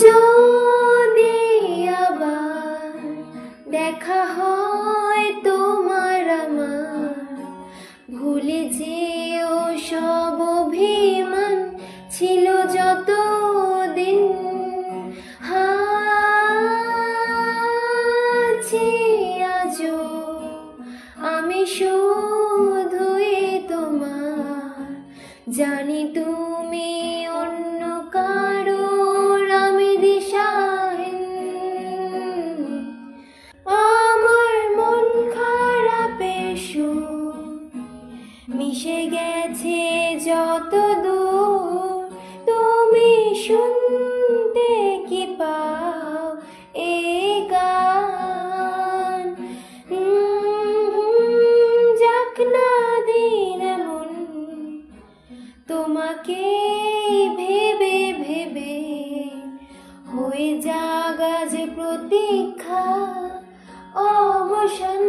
যদি আবার দেখা হয় তোমার আমার, ভুলে যেও সব অভিমান ছিল যতদিন। আছি আজও আমি শুধুই তোমার, জানি তুমি অন্য কারোর, আমি দিশাহীন। আমার মন খারাপের সুর মিশে গেছে যত দূর, তুমি শুনতে কি পাও এই গান? যাক না দিন এমন তোমাকে ভেবে ভেবে, হয়ে যাক আজ প্রতীক্ষা অবসান।